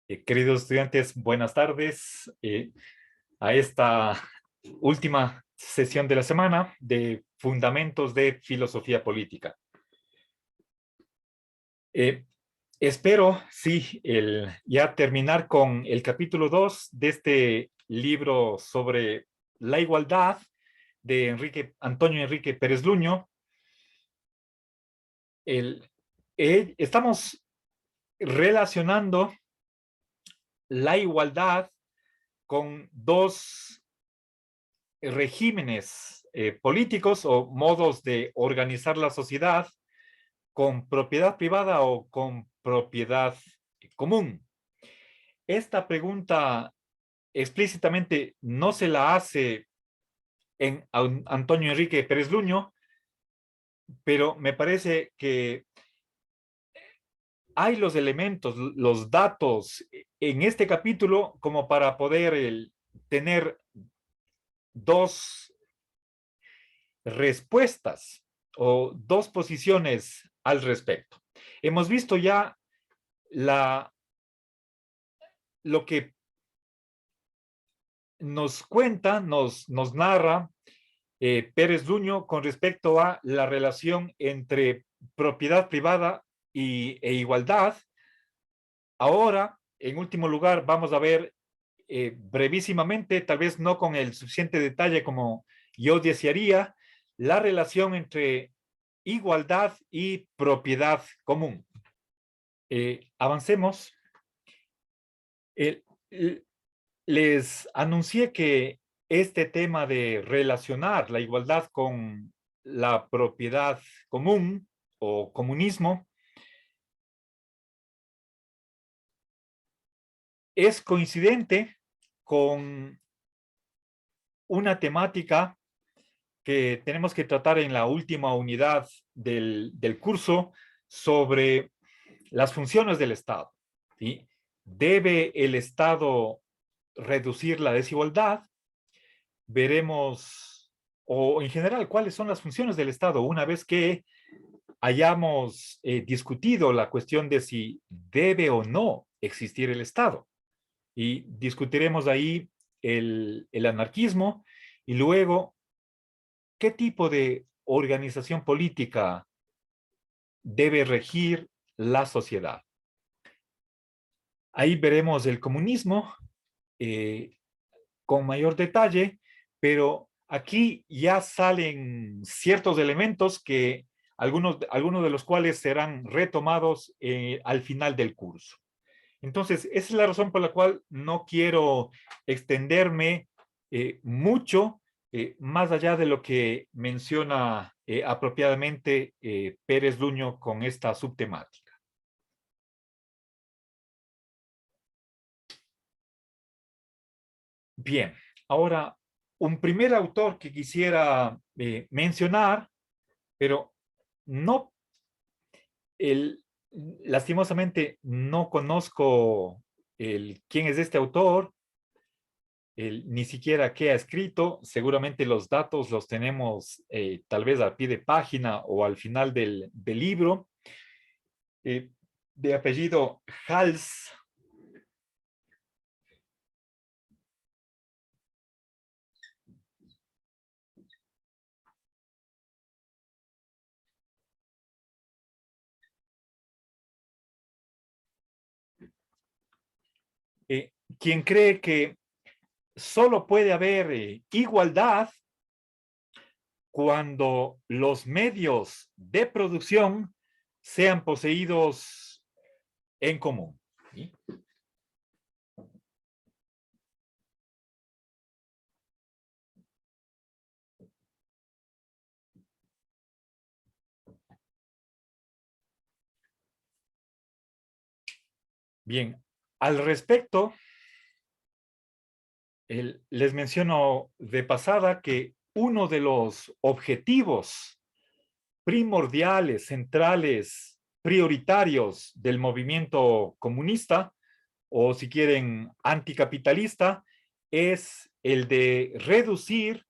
Queridos estudiantes, buenas tardes a esta última sesión de la semana de Fundamentos de Filosofía Política. Espero, sí, ya terminar con el capítulo 2 de este libro sobre la igualdad de Antonio Enrique Pérez Luño. Estamos relacionando la igualdad con dos regímenes políticos o modos de organizar la sociedad con propiedad privada o con propiedad común. Esta pregunta explícitamente no se la hace en Antonio Enrique Pérez Luño, pero me parece que hay los elementos, los datos en este capítulo como para poder tener dos respuestas o dos posiciones al respecto. Hemos visto ya lo que nos cuenta, nos narra Pérez Luño con respecto a la relación entre propiedad privada e igualdad. Ahora, en último lugar, vamos a ver brevísimamente, tal vez no con el suficiente detalle como yo desearía, la relación entre igualdad y propiedad común. Avancemos. Les anuncié que este tema de relacionar la igualdad con la propiedad común o comunismo es coincidente con una temática que tenemos que tratar en la última unidad del curso sobre las funciones del Estado. ¿Sí? ¿Debe el Estado reducir la desigualdad? Veremos, o en general, cuáles son las funciones del Estado una vez que hayamos discutido la cuestión de si debe o no existir el Estado. Y discutiremos ahí el anarquismo y luego qué tipo de organización política debe regir la sociedad. Ahí veremos el comunismo con mayor detalle, pero aquí ya salen ciertos elementos que algunos de los cuales serán retomados al final del curso. Entonces, esa es la razón por la cual no quiero extenderme mucho más allá de lo que menciona apropiadamente Pérez Luño con esta subtemática. Bien, ahora un primer autor que quisiera mencionar, pero no, el, lastimosamente no conozco quién es este autor, ni siquiera qué ha escrito. Seguramente los datos los tenemos tal vez al pie de página o al final del libro. De apellido Hals. Quien cree que solo puede haber igualdad cuando los medios de producción sean poseídos en común. ¿Sí? Bien, al respecto, les menciono de pasada que uno de los objetivos primordiales, centrales, prioritarios del movimiento comunista, o si quieren, anticapitalista, es el de reducir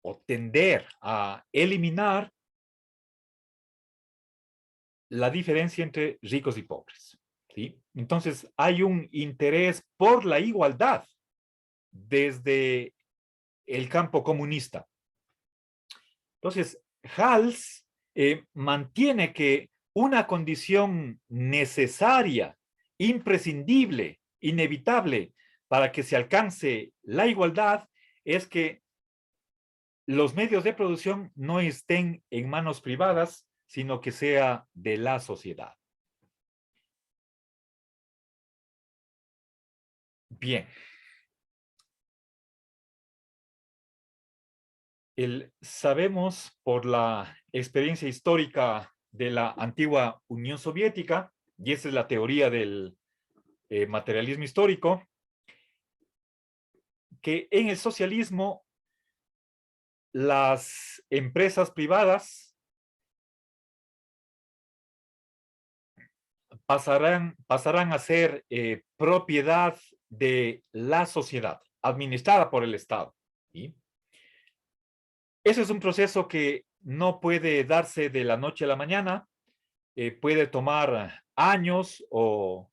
o tender a eliminar la diferencia entre ricos y pobres. ¿sí? Entonces, hay un interés por la igualdad desde el campo comunista. Entonces, Hals mantiene que una condición necesaria, imprescindible, inevitable para que se alcance la igualdad es que los medios de producción no estén en manos privadas, sino que sea de la sociedad. Bien. Sabemos por la experiencia histórica de la antigua Unión Soviética, y esa es la teoría del materialismo histórico, que en el socialismo las empresas privadas pasarán a ser propiedad de la sociedad, administrada por el Estado. ¿Sí? Ese es un proceso que no puede darse de la noche a la mañana, puede tomar años o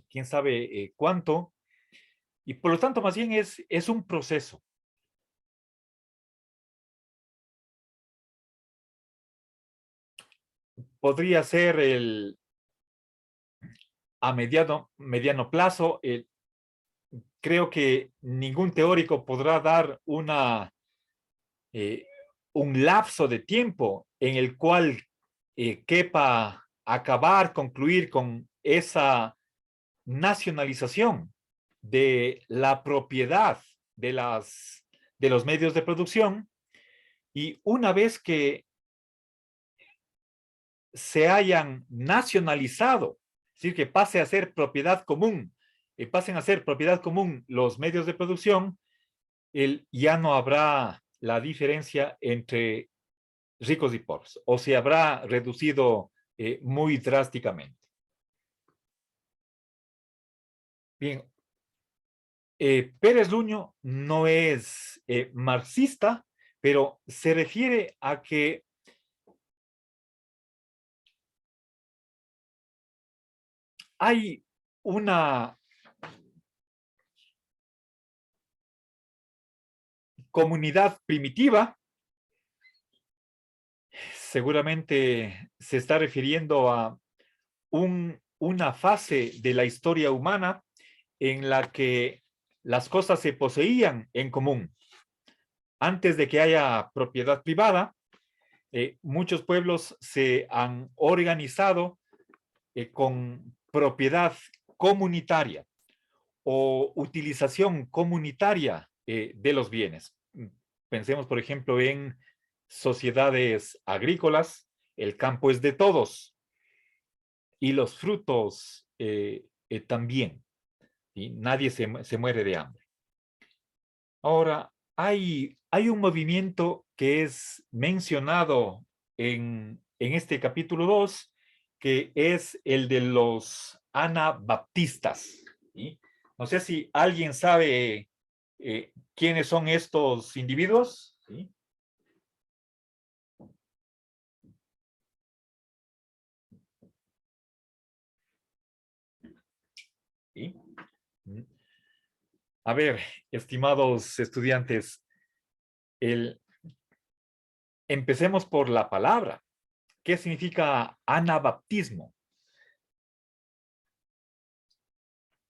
quién sabe cuánto, y por lo tanto más bien es un proceso. Podría ser a mediano plazo. Creo que ningún teórico podrá dar eh, un lapso de tiempo en el cual quepa acabar, concluir con esa nacionalización de la propiedad de los medios de producción, y una vez que se hayan nacionalizado, es decir, que pase a ser propiedad común, pasen a ser propiedad común los medios de producción, ya no habrá la diferencia entre ricos y pobres, o se habrá reducido muy drásticamente. Bien, Pérez Luño no es marxista, pero se refiere a que hay una comunidad primitiva, seguramente se está refiriendo a una fase de la historia humana en la que las cosas se poseían en común. Antes de que haya propiedad privada, muchos pueblos se han organizado con propiedad comunitaria o utilización comunitaria de los bienes. Pensemos, por ejemplo, en sociedades agrícolas, el campo es de todos y los frutos también. ¿Sí? Nadie se muere de hambre. Ahora, hay un movimiento que es mencionado en este capítulo 2, que es el de los anabaptistas. ¿Sí? No sé si alguien sabe quiénes son estos individuos. ¿Sí? ¿Sí? A ver, estimados estudiantes, empecemos por la palabra. ¿Qué significa anabaptismo?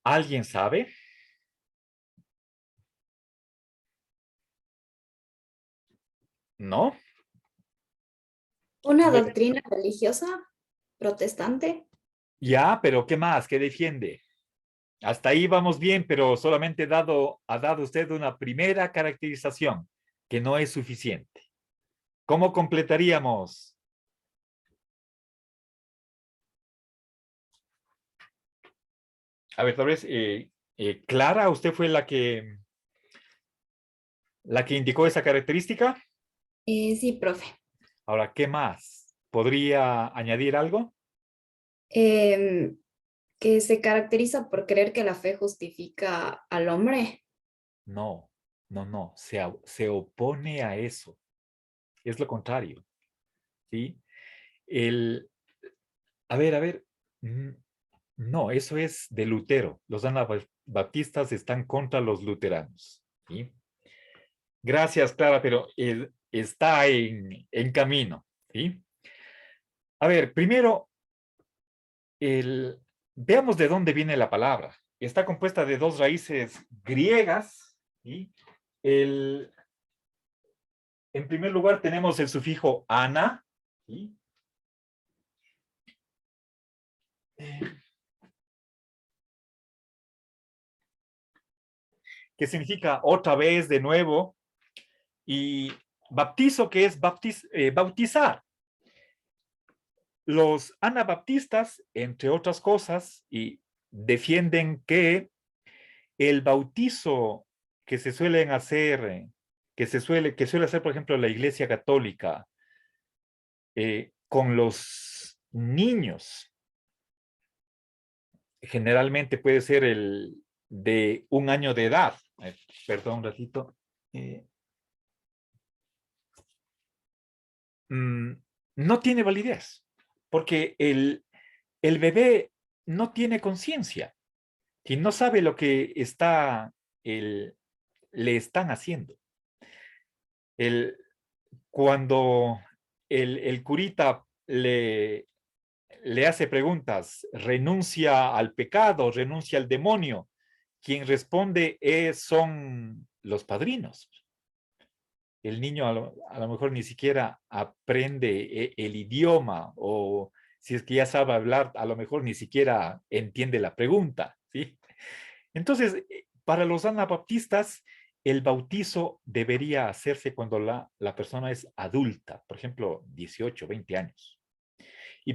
¿Alguien sabe? ¿No? Una A ver, doctrina religiosa protestante. ya, pero ¿qué más? ¿Qué defiende? Hasta ahí vamos bien, pero solamente ha dado usted una primera caracterización que no es suficiente. ¿Cómo completaríamos? A ver, tal vez, Clara, ¿usted fue la que indicó esa característica? Sí, profe. Ahora, ¿qué más? ¿Podría añadir algo? Em, que se caracteriza por creer que la fe justifica al hombre. No, no, se opone a eso. Es lo contrario, ¿sí? El, a ver, No, eso es de Lutero. Los anabaptistas están contra los luteranos. ¿Sí? Gracias, Clara, pero él está en camino. ¿Sí? A ver, primero, veamos de dónde viene la palabra. Está compuesta de dos raíces griegas. ¿Sí? El, en primer lugar, tenemos el sufijo ana. ¿Sí? Eh, que significa otra vez, de nuevo, y baptizo, que es bautizar. Los anabaptistas, entre otras cosas, y defienden que el bautizo que se suelen hacer, que suele hacer, por ejemplo, la Iglesia Católica con los niños, generalmente puede ser el de 1 año de edad. Perdón un ratito. Mm, no tiene validez, porque el bebé no tiene conciencia y no sabe lo que le están haciendo. El, cuando el curita le hace preguntas, renuncia al pecado, renuncia al demonio, quien responde son los padrinos. El niño a lo mejor ni siquiera aprende el idioma, o si es que ya sabe hablar, a lo mejor ni siquiera entiende la pregunta, ¿sí? Entonces, para los anabaptistas, el bautizo debería hacerse cuando la persona es adulta, por ejemplo, 18, 20 años.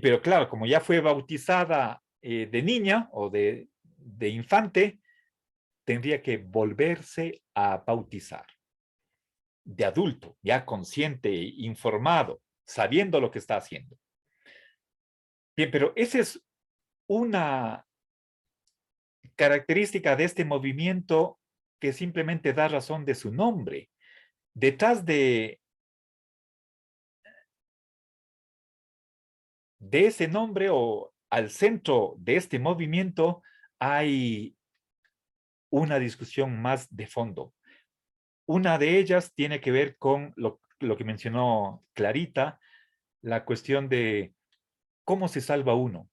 Pero claro, como ya fue bautizada de niña o de infante, tendría que volverse a bautizar de adulto, ya consciente, informado, sabiendo lo que está haciendo. Bien, pero esa es una característica de este movimiento que simplemente da razón de su nombre. Detrás de ese nombre, o al centro de este movimiento, hay una discusión más de fondo. Una de ellas tiene que ver con lo que mencionó Clarita, la cuestión de cómo se salva uno.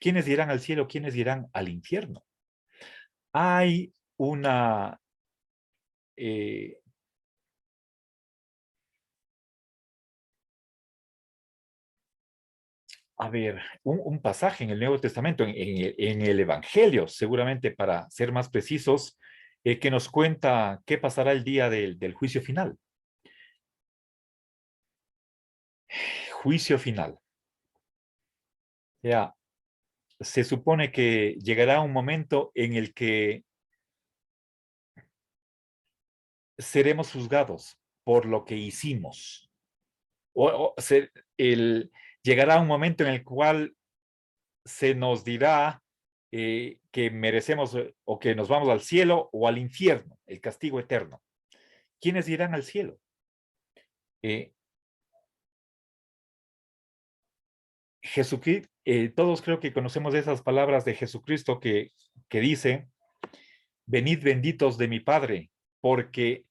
¿Quiénes irán al cielo? ¿Quiénes irán al infierno? Hay una... eh, a ver, un pasaje en el Nuevo Testamento, en el Evangelio, seguramente para ser más precisos, que nos cuenta qué pasará el día del juicio final. Juicio final. Ya, se supone que llegará un momento en el que seremos juzgados por lo que hicimos. O llegará un momento en el cual se nos dirá que merecemos o que nos vamos al cielo o al infierno, el castigo eterno. ¿Quiénes irán al cielo? Eh, Jesucristo, todos creo que conocemos esas palabras de Jesucristo que dice, venid benditos de mi Padre, porque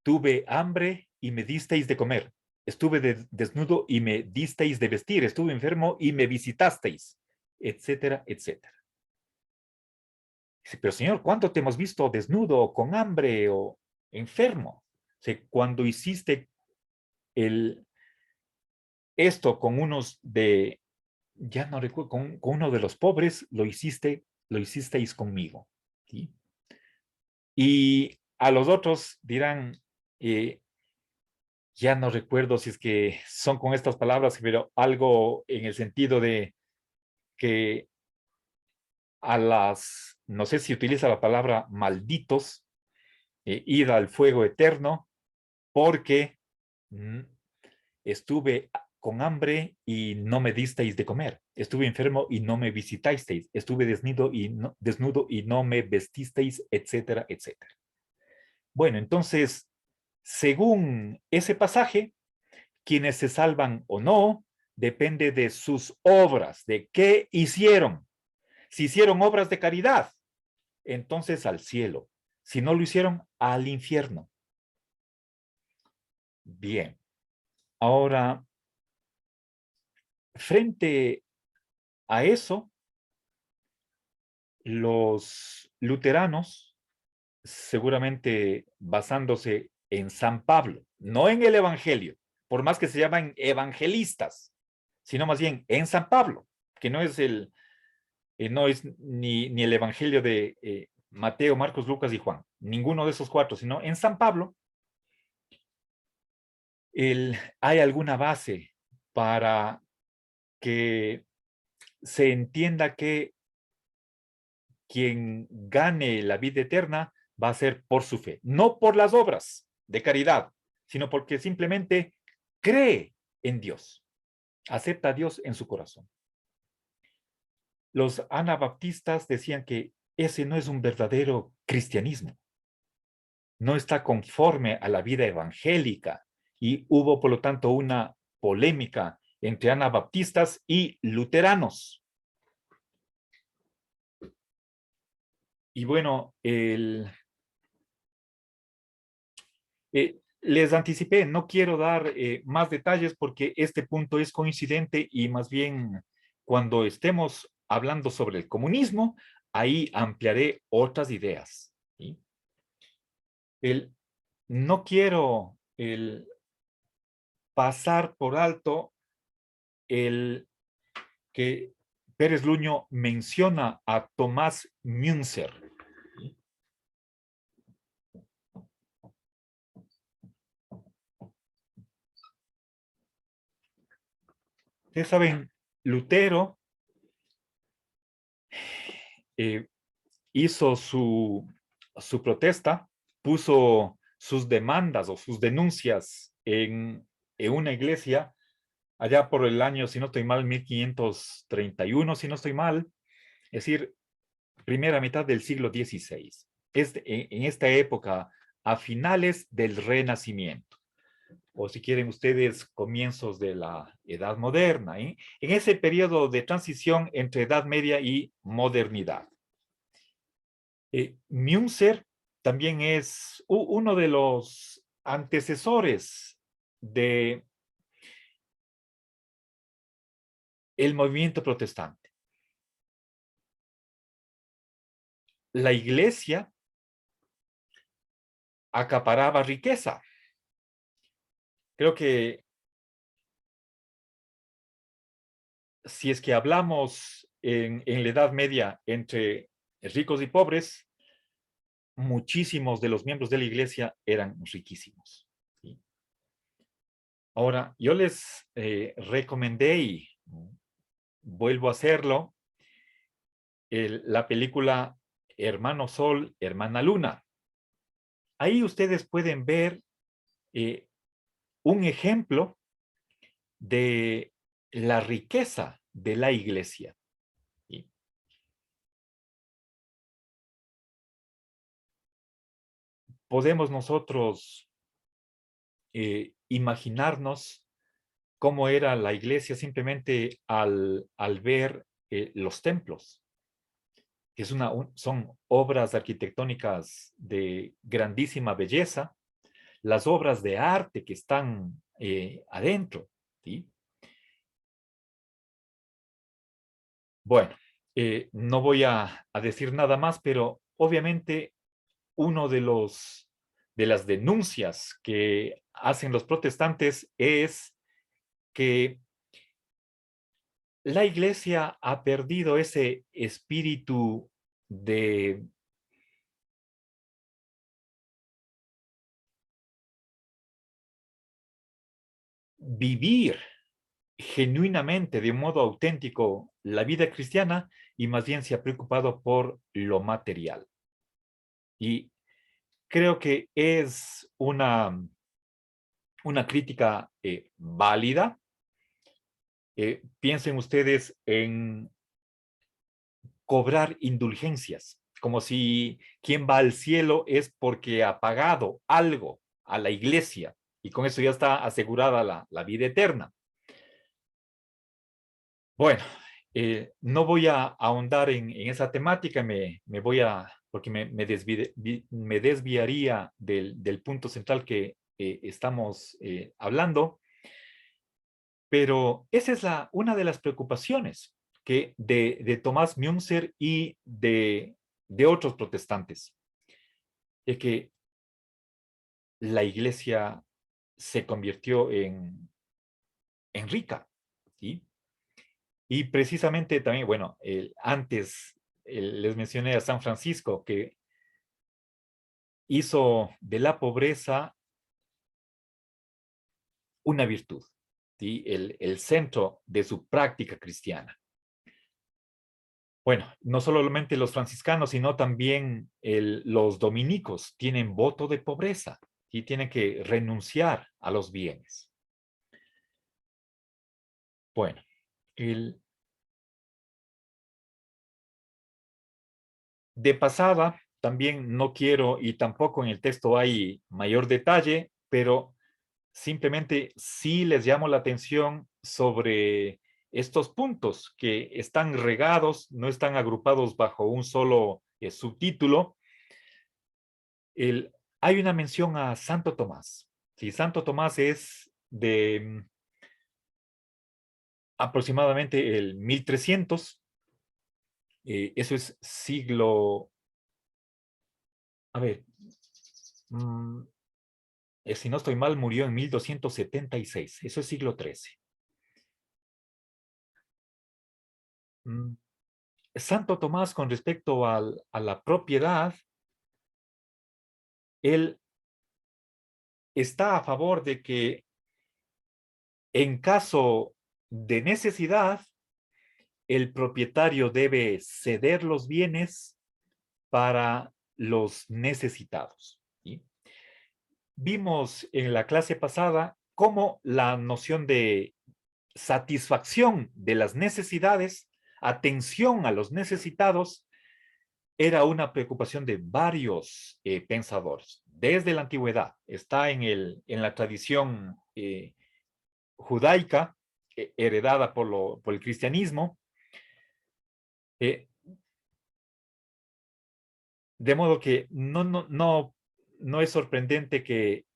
tuve hambre y me disteis de comer. Estuve desnudo y me disteis de vestir. Estuve enfermo y me visitasteis, etcétera, etcétera. Dice, pero Señor, ¿cuánto te hemos visto desnudo, con hambre o enfermo? Dice, cuando hiciste esto con ya no recuerdo, con uno de los pobres, lo hicisteis conmigo. ¿Sí? Y a los otros dirán, ya no recuerdo si es que son con estas palabras, pero algo en el sentido de que no sé si utiliza la palabra malditos, ir al fuego eterno, porque mm, estuve con hambre y no me disteis de comer, estuve enfermo y no me visitasteis, estuve desnudo y no me vestisteis, etcétera, etcétera. Bueno, entonces, según ese pasaje, quienes se salvan o no depende de sus obras, de qué hicieron. Si hicieron obras de caridad, entonces al cielo. Si no lo hicieron, al infierno. Bien. Ahora, frente a eso, los luteranos, seguramente basándose en San Pablo, no en el Evangelio, por más que se llaman evangelistas, sino más bien en San Pablo, que no es no es ni el Evangelio de Mateo, Marcos, Lucas y Juan, ninguno de esos cuatro, sino en San Pablo, hay alguna base para que se entienda que quien gane la vida eterna va a ser por su fe, no por las obras de caridad, sino porque simplemente cree en Dios, acepta a Dios en su corazón. Los anabaptistas decían que ese no es un verdadero cristianismo, no está conforme a la vida evangélica y hubo por lo tanto una polémica entre anabaptistas y luteranos. Y bueno, les anticipé, no quiero dar más detalles porque este punto es coincidente y más bien cuando estemos hablando sobre el comunismo, ahí ampliaré otras ideas. ¿Sí? No quiero pasar por alto el que Pérez Luño menciona a Tomás Münzer. Ustedes saben, Lutero hizo su protesta, puso sus demandas o sus denuncias en una iglesia allá por el año, si no estoy mal, 1531, si no estoy mal, es decir, primera mitad del siglo XVI. En esta época, a finales del Renacimiento, o si quieren ustedes, comienzos de la Edad Moderna, en ese periodo de transición entre Edad Media y modernidad. Münzer también es uno de los antecesores de el movimiento protestante. La iglesia acaparaba riqueza. Creo que si es que hablamos en la Edad Media entre ricos y pobres, muchísimos de los miembros de la iglesia eran riquísimos. ¿Sí? Ahora, yo les recomendé y vuelvo a hacerlo, la película Hermano Sol, Hermana Luna. Ahí ustedes pueden ver un ejemplo de la riqueza de la iglesia. ¿Sí? Podemos nosotros imaginarnos cómo era la iglesia simplemente al ver los templos, que son obras arquitectónicas de grandísima belleza, las obras de arte que están adentro. ¿Sí? Bueno, no voy a decir nada más, pero obviamente uno de las denuncias que hacen los protestantes es que la iglesia ha perdido ese espíritu de vivir genuinamente, de un modo auténtico, la vida cristiana y más bien se ha preocupado por lo material. Y creo que es una crítica válida. Piensen ustedes en cobrar indulgencias, como si quien va al cielo es porque ha pagado algo a la iglesia y con eso ya está asegurada la vida eterna. Bueno, No voy a ahondar en esa temática, porque me desviaría del punto central que estamos hablando, pero esa es una de las preocupaciones de Tomás Münzer y de otros protestantes, de que la iglesia se convirtió en rica, ¿sí? Y precisamente también, bueno, antes les mencioné a San Francisco, que hizo de la pobreza una virtud, ¿sí? El centro de su práctica cristiana. Bueno, no solamente los franciscanos, sino también los dominicos tienen voto de pobreza y tienen que renunciar a los bienes. Bueno, de pasada, también no quiero, y tampoco en el texto hay mayor detalle, pero simplemente sí les llamo la atención sobre estos puntos que están regados, no están agrupados bajo un solo subtítulo. Hay una mención a Santo Tomás. Sí, Santo Tomás es de aproximadamente el 1300. Eso es siglo, a ver, mm, si no estoy mal, murió en 1276. Eso es siglo XIII. Mm, Santo Tomás, con respecto a la propiedad, él está a favor de que en caso de necesidad, el propietario debe ceder los bienes para los necesitados, ¿sí? Vimos en la clase pasada cómo la noción de satisfacción de las necesidades, atención a los necesitados, era una preocupación de varios pensadores. Desde la antigüedad, está en la tradición judaica, heredada por el cristianismo, eh, de modo que no es sorprendente que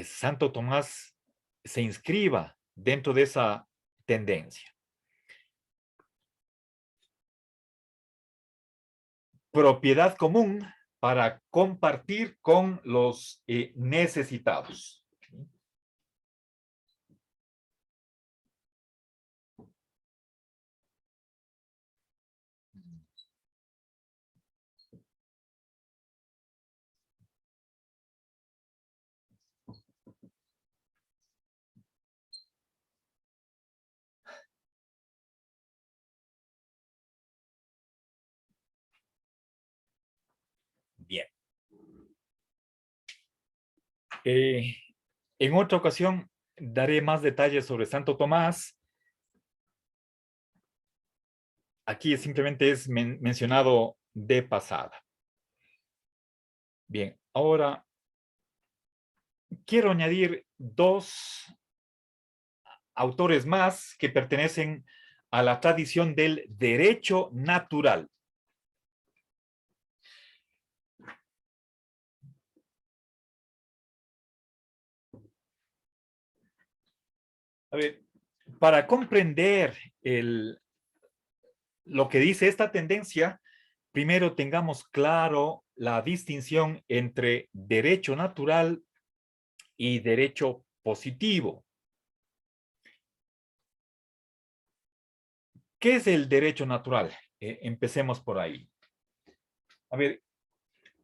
Santo Tomás se inscriba dentro de esa tendencia. Propiedad común para compartir con los necesitados. Bien. En otra ocasión daré más detalles sobre Santo Tomás. Aquí simplemente es mencionado de pasada. Bien, ahora quiero añadir dos autores más que pertenecen a la tradición del derecho natural. A ver, para comprender lo que dice esta tendencia, primero tengamos claro la distinción entre derecho natural y derecho positivo. ¿Qué es el derecho natural? Empecemos por ahí. A ver,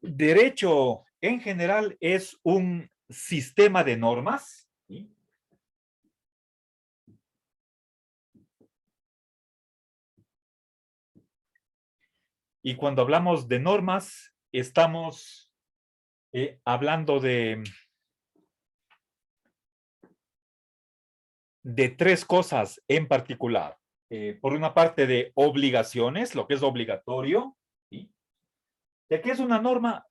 derecho en general es un sistema de normas, ¿sí? Y cuando hablamos de normas, estamos hablando de tres cosas en particular. Por una parte de obligaciones, lo que es obligatorio, ¿sí? ¿De qué es una norma?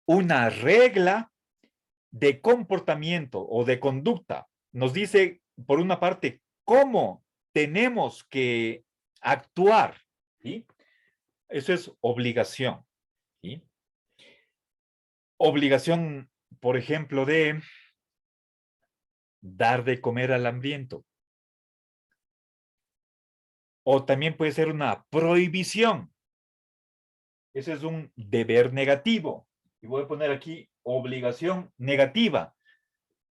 Una regla de comportamiento o de conducta. Nos dice, por una parte, cómo tenemos que actuar, ¿sí? Eso es obligación, ¿sí? Obligación, por ejemplo, de dar de comer al hambriento. O también puede ser una prohibición. Ese es un deber negativo. Y voy a poner aquí obligación negativa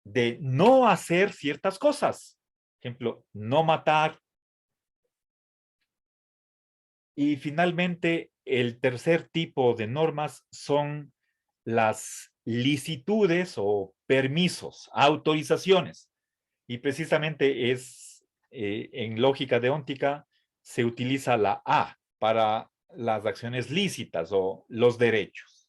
de no hacer ciertas cosas. Por ejemplo, no matar. Y finalmente, el tercer tipo de normas son las licitudes o permisos, autorizaciones. Y precisamente en lógica deóntica se utiliza la A para las acciones lícitas o los derechos.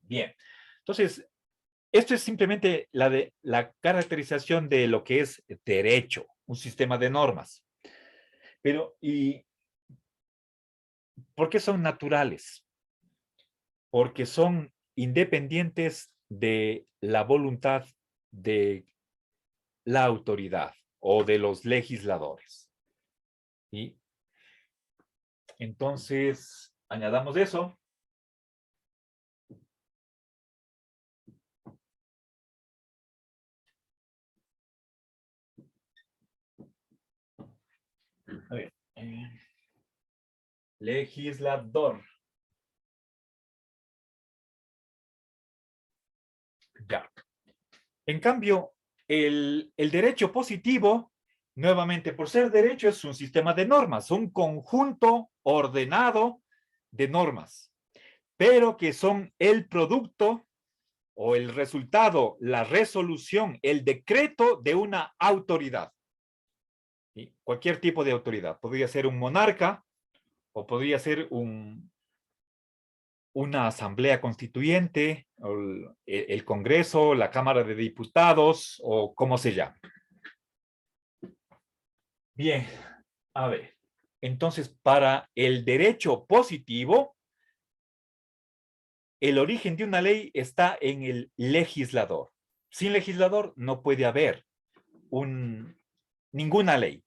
Bien, entonces, esto es simplemente la caracterización de lo que es derecho, un sistema de normas. Pero, ¿y por qué son naturales? Porque son independientes de la voluntad de la autoridad o de los legisladores. ¿Sí? Entonces, añadamos eso. A ver, legislador. Ya. En cambio, el derecho positivo, nuevamente, por ser derecho, es un sistema de normas, un conjunto ordenado de normas, pero que son el producto o el resultado, la resolución, el decreto de una autoridad. ¿Sí? Cualquier tipo de autoridad. Podría ser un monarca o podría ser una asamblea constituyente, o el Congreso, la Cámara de Diputados o como se llama. Bien, a ver. Entonces, para el derecho positivo, el origen de una ley está en el legislador. Sin legislador no puede haber ninguna ley.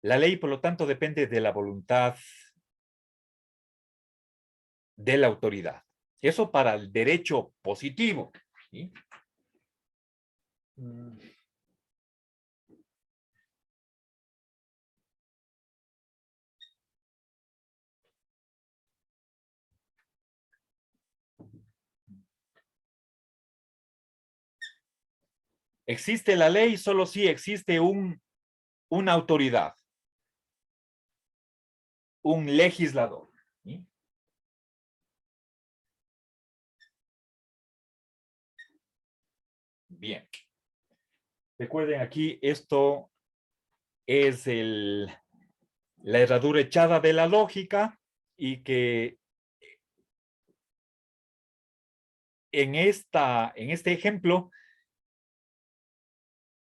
La ley, por lo tanto, depende de la voluntad de la autoridad. Eso para el derecho positivo. ¿Sí? Existe la ley solo si existe una autoridad, un legislador. ¿Sí? Bien. Recuerden aquí, esto es la herradura echada de la lógica y que en este ejemplo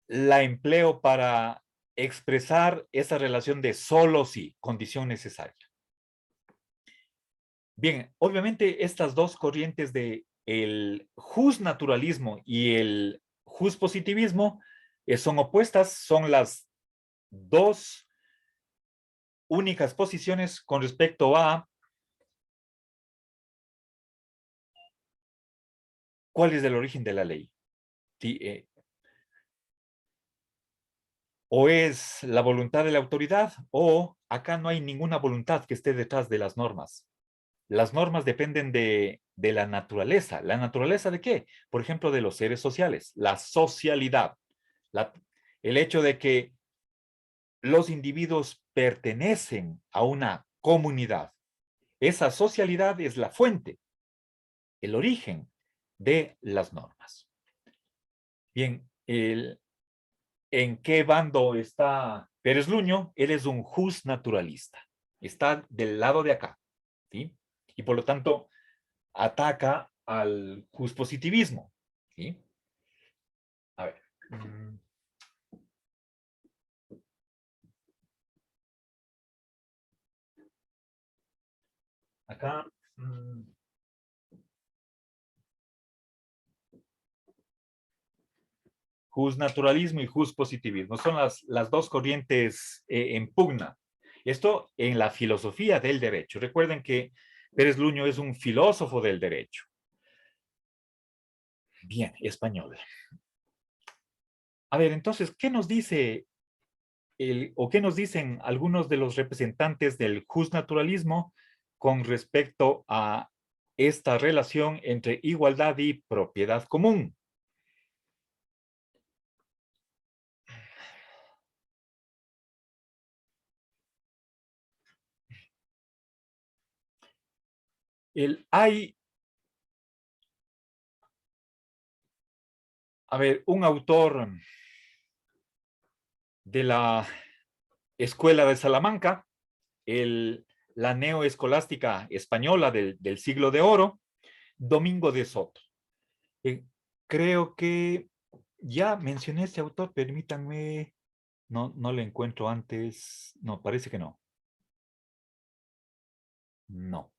la empleo para expresar esa relación de solo sí, condición necesaria. Bien, obviamente estas dos corrientes de el justnaturalismo y el justpositivismo son opuestas, son las dos únicas posiciones con respecto a cuál es el origen de la ley. ¿Sí? O es la voluntad de la autoridad o acá no hay ninguna voluntad que esté detrás de las normas. Las normas dependen de la naturaleza. ¿La naturaleza de qué? Por ejemplo, de los seres sociales, la socialidad, el hecho de que los individuos pertenecen a una comunidad. Esa socialidad es la fuente, el origen de las normas. Bien, ¿en qué bando está Pérez Luño? Él es un justnaturalista. Está del lado de acá, ¿sí? Y por lo tanto, ataca al justpositivismo, ¿sí? A ver. Acá. Justnaturalismo y justpositivismo. Son las dos corrientes en pugna. Esto en la filosofía del derecho. Recuerden que Pérez Luño es un filósofo del derecho. Bien, español. A ver, entonces, ¿qué nos dice o qué nos dicen algunos de los representantes del justnaturalismo con respecto a esta relación entre igualdad y propiedad común? Hay, a ver, un autor de la Escuela de Salamanca, la neoescolástica española del siglo de oro, Domingo de Soto. Creo que ya mencioné este autor, permítanme, no lo encuentro antes, no, parece que no. No,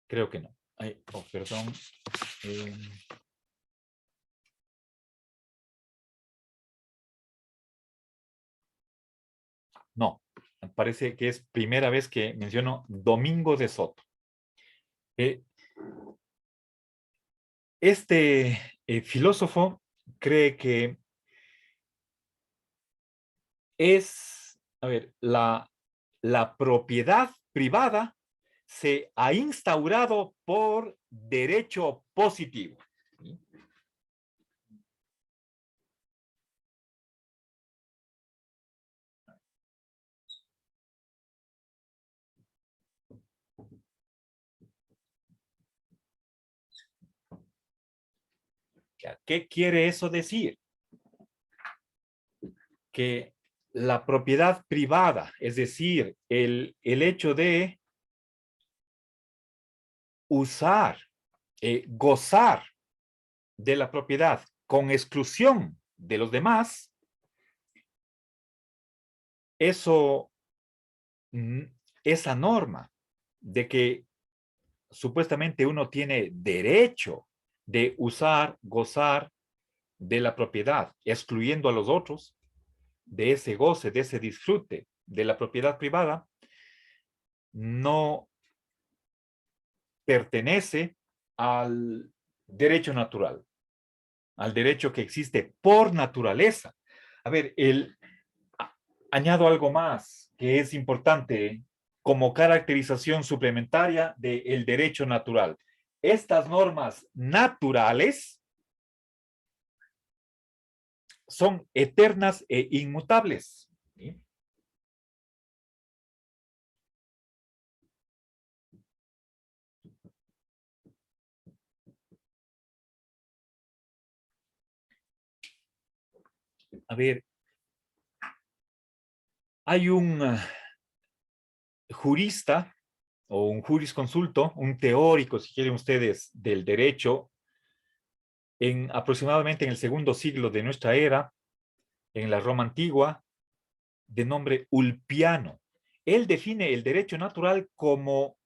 creo que no. Ay, oh, perdón. Eh, no, parece que es primera vez que menciono Domingo de Soto. Este filósofo cree que es, a ver, la propiedad privada se ha instaurado por derecho positivo. ¿Sí? ¿Qué quiere eso decir? Que la propiedad privada, es decir, el hecho de usar, gozar de la propiedad con exclusión de los demás, eso, esa norma de que supuestamente uno tiene derecho de usar, gozar de la propiedad, excluyendo a los otros de ese goce, de ese disfrute de la propiedad privada, no pertenece al derecho natural, al derecho que existe por naturaleza. A ver, añado algo más que es importante como caracterización suplementaria del derecho natural. Estas normas naturales son eternas e inmutables. ¿Sí? A ver, hay un jurista o un jurisconsulto, un teórico, si quieren ustedes, del derecho, aproximadamente en el segundo siglo de nuestra era, en la Roma antigua, de nombre Ulpiano. Él define el derecho natural como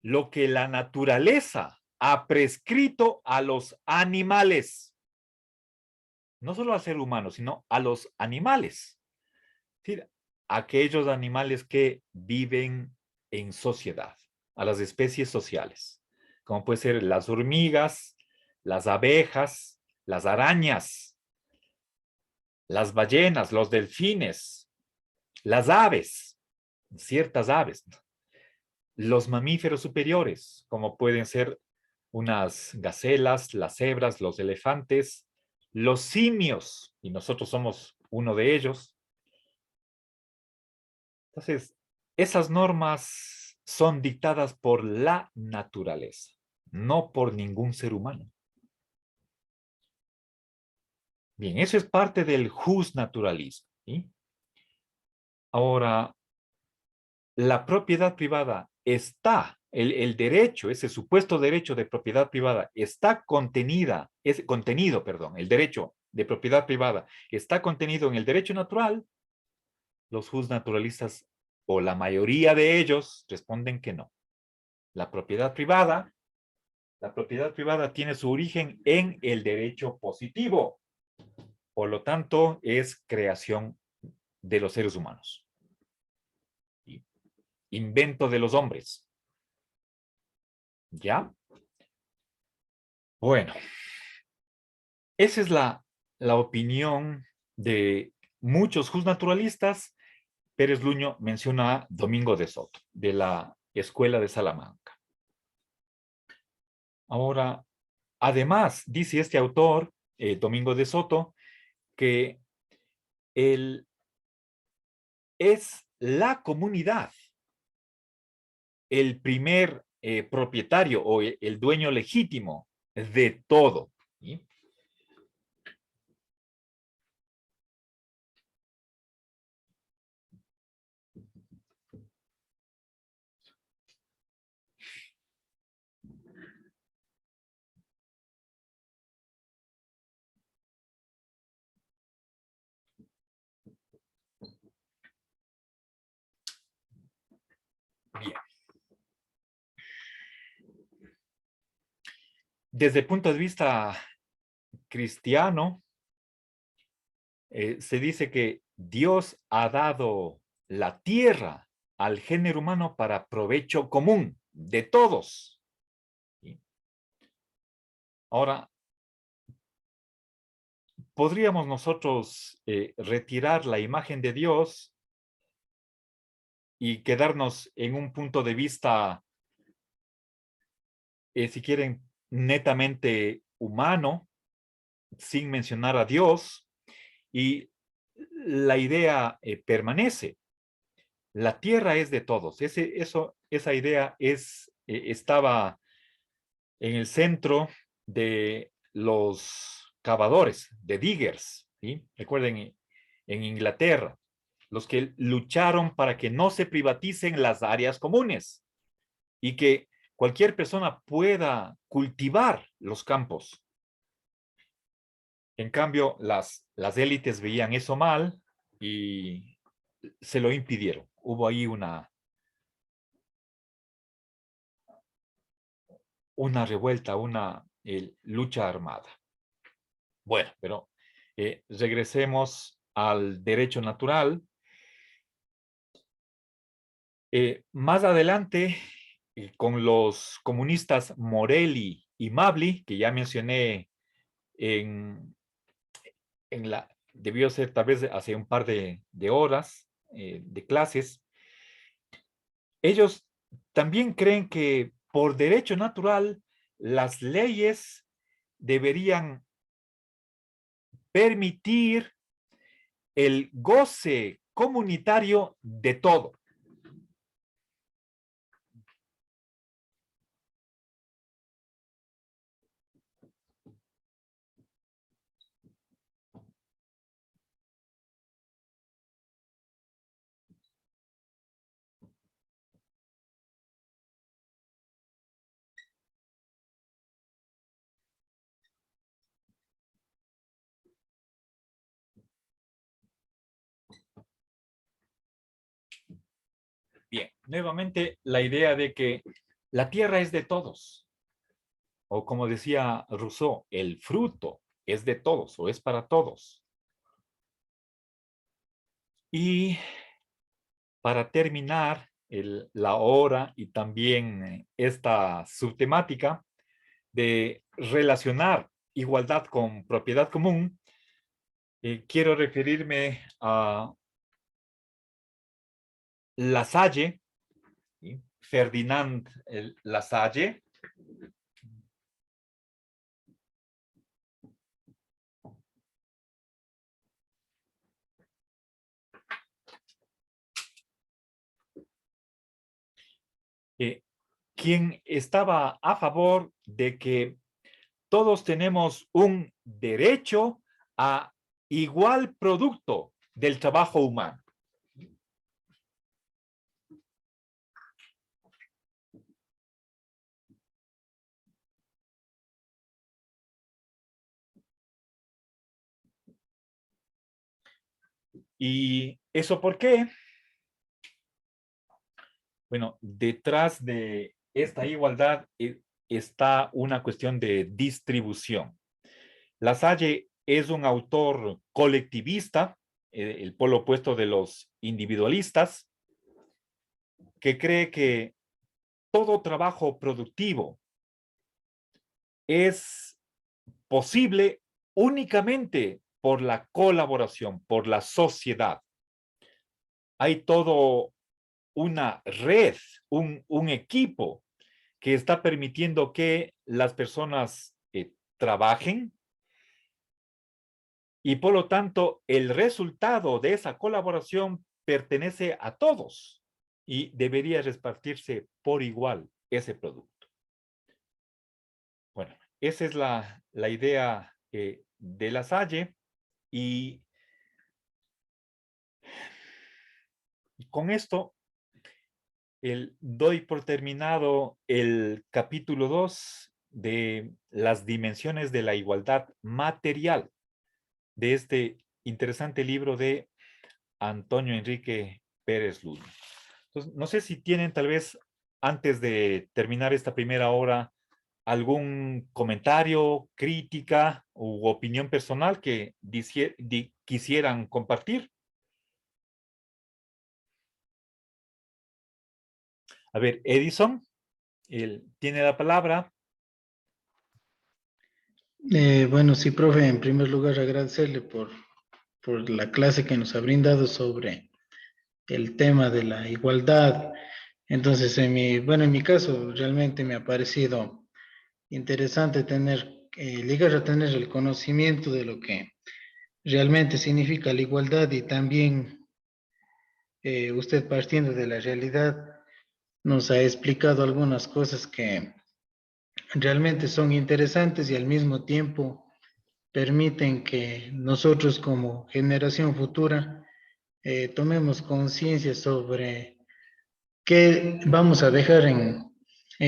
lo que la naturaleza ha prescrito a los animales, no solo al ser humano, sino a los animales. Es decir, aquellos animales que viven en sociedad, a las especies sociales, como puede ser las hormigas, las abejas, las arañas, las ballenas, los delfines, las aves, ciertas aves, los mamíferos superiores, como pueden ser unas gacelas, las cebras, los elefantes, los simios, y nosotros somos uno de ellos. Entonces, esas normas son dictadas por la naturaleza, no por ningún ser humano. Bien, eso es parte del justnaturalismo. ¿Sí? Ahora, la propiedad privada está, el derecho, ese supuesto derecho de propiedad privada está contenida, es contenido, perdón, el derecho de propiedad privada está contenido en el derecho natural. Los justnaturalistas o la mayoría de ellos responden que no. La propiedad privada, la propiedad privada tiene su origen en el derecho positivo. Por lo tanto, es creación de los seres humanos. Invento de los hombres. ¿Ya? Bueno, esa es la opinión de muchos justnaturalistas. Pérez Luño menciona a Domingo de Soto, de la Escuela de Salamanca. Ahora, además, dice este autor, Domingo de Soto, que es la comunidad el primer propietario o el dueño legítimo de todo. ¿Sí? Bien. Desde el punto de vista cristiano, se dice que Dios ha dado la tierra al género humano para provecho común de todos. ¿Sí? Ahora, podríamos nosotros retirar la imagen de Dios y quedarnos en un punto de vista, si quieren, netamente humano, sin mencionar a Dios, y la idea permanece. La tierra es de todos. Esa idea estaba en el centro de los cavadores, de diggers, ¿sí? Recuerden, en Inglaterra, los que lucharon para que no se privaticen las áreas comunes y que cualquier persona pueda cultivar los campos. En cambio, las élites veían eso mal y se lo impidieron. Hubo ahí una revuelta, una lucha armada. Bueno, pero regresemos al derecho natural. Más adelante, con los comunistas Morelli y Mably, que ya mencioné debió ser tal vez hace un par de horas de clases, ellos también creen que por derecho natural las leyes deberían permitir el goce comunitario de todo. Bien, nuevamente la idea de que la tierra es de todos, o como decía Rousseau, el fruto es de todos o es para todos. Y para terminar la hora y también esta subtemática de relacionar igualdad con propiedad común, quiero referirme a Lasalle, ¿sí? Ferdinand Lasalle, eh, quien estaba a favor de que todos tenemos un derecho a igual producto del trabajo humano. ¿Y eso por qué? Bueno, detrás de esta igualdad está una cuestión de distribución. Lasalle es un autor colectivista, el polo opuesto de los individualistas, que cree que todo trabajo productivo es posible únicamente por la colaboración, por la sociedad. Hay todo una red, un equipo que está permitiendo que las personas trabajen y por lo tanto el resultado de esa colaboración pertenece a todos y debería repartirse por igual ese producto. Bueno, esa es la idea de La Salle y con esto doy por terminado el capítulo 2 de las dimensiones de la igualdad material de este interesante libro de Antonio Enrique Pérez Luna. Entonces, no sé si tienen tal vez, antes de terminar esta primera hora, algún comentario, crítica u opinión personal que quisieran compartir. A ver, Edison, él tiene la palabra. Bueno, sí, profe, en primer lugar agradecerle por la clase que nos ha brindado sobre el tema de la igualdad. Entonces, en mi caso, realmente me ha parecido interesante llegar a tener el conocimiento de lo que realmente significa la igualdad y también usted partiendo de la realidad nos ha explicado algunas cosas que realmente son interesantes y al mismo tiempo permiten que nosotros como generación futura tomemos conciencia sobre qué vamos a dejar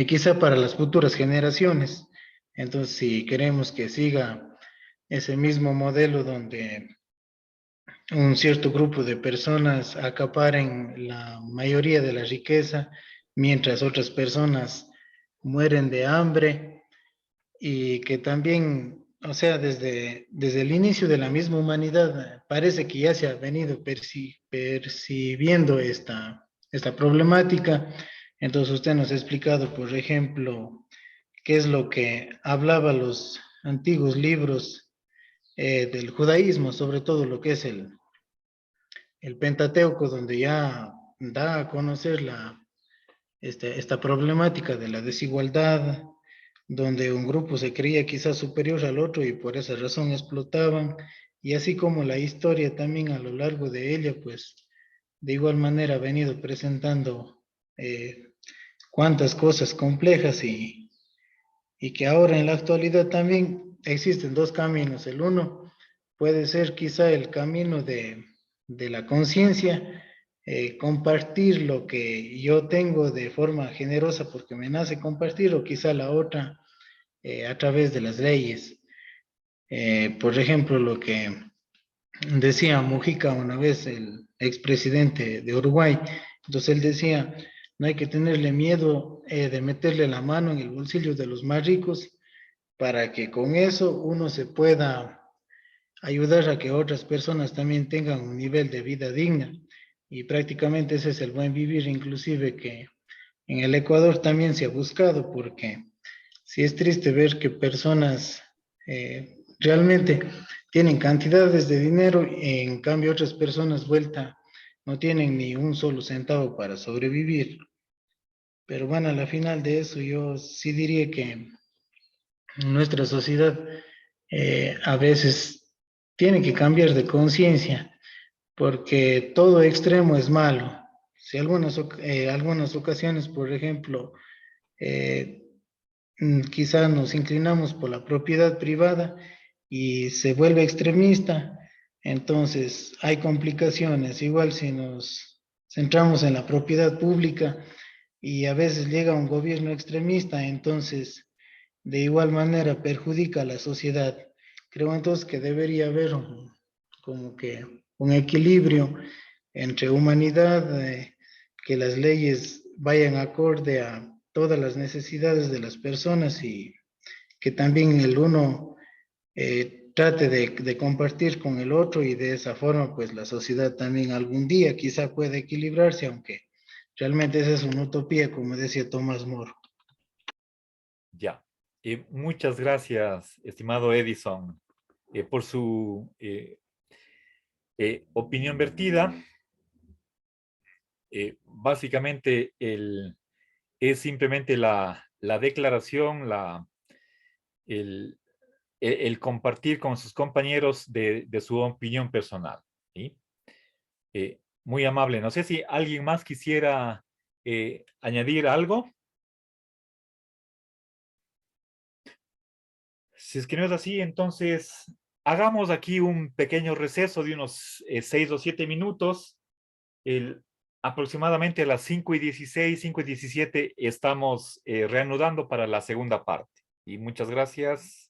quizá para las futuras generaciones. Entonces, si queremos que siga ese mismo modelo donde un cierto grupo de personas acaparen la mayoría de la riqueza, mientras otras personas mueren de hambre, y que también, o sea, desde el inicio de la misma humanidad, parece que ya se ha venido percibiendo esta problemática. Entonces usted nos ha explicado, por ejemplo, qué es lo que hablaba los antiguos libros del judaísmo, sobre todo lo que es el Pentateuco, donde ya da a conocer esta problemática de la desigualdad, donde un grupo se creía quizás superior al otro y por esa razón explotaban, y así como la historia también a lo largo de ella, pues de igual manera ha venido presentando cuantas cosas complejas y que ahora en la actualidad también existen dos caminos. El uno puede ser quizá el camino de la conciencia, compartir lo que yo tengo de forma generosa porque me nace compartir, o quizá la otra a través de las leyes. Por ejemplo, lo que decía Mujica una vez, el expresidente de Uruguay. Entonces él decía, no hay que tenerle miedo de meterle la mano en el bolsillo de los más ricos para que con eso uno se pueda ayudar a que otras personas también tengan un nivel de vida digna. Y prácticamente ese es el buen vivir, inclusive que en el Ecuador también se ha buscado, porque sí es triste ver que personas realmente tienen cantidades de dinero, y en cambio otras personas vuelta no tienen ni un solo centavo para sobrevivir. Pero bueno, a la final de eso yo sí diría que nuestra sociedad a veces tiene que cambiar de conciencia, porque todo extremo es malo. Si algunas ocasiones, por ejemplo, eh, quizá nos inclinamos por la propiedad privada y se vuelve extremista, entonces hay complicaciones. Igual si nos centramos en la propiedad pública y a veces llega un gobierno extremista, entonces de igual manera perjudica a la sociedad. Creo entonces que debería haber como que un equilibrio entre humanidad, que las leyes vayan acorde a todas las necesidades de las personas y que también el uno trate de compartir con el otro y de esa forma, pues la sociedad también algún día quizá puede equilibrarse, aunque realmente esa es una utopía, como decía Tomás Moro. Ya. Muchas gracias, estimado Edison, por su opinión vertida. Básicamente es simplemente la declaración, el, el compartir con sus compañeros de su opinión personal, ¿sí? Muy amable. No sé si alguien más quisiera añadir algo. Si es que no es así, entonces hagamos aquí un pequeño receso de unos 6 o 7 minutos. Aproximadamente a las 5:16, 5:17 estamos reanudando para la segunda parte. Y muchas gracias.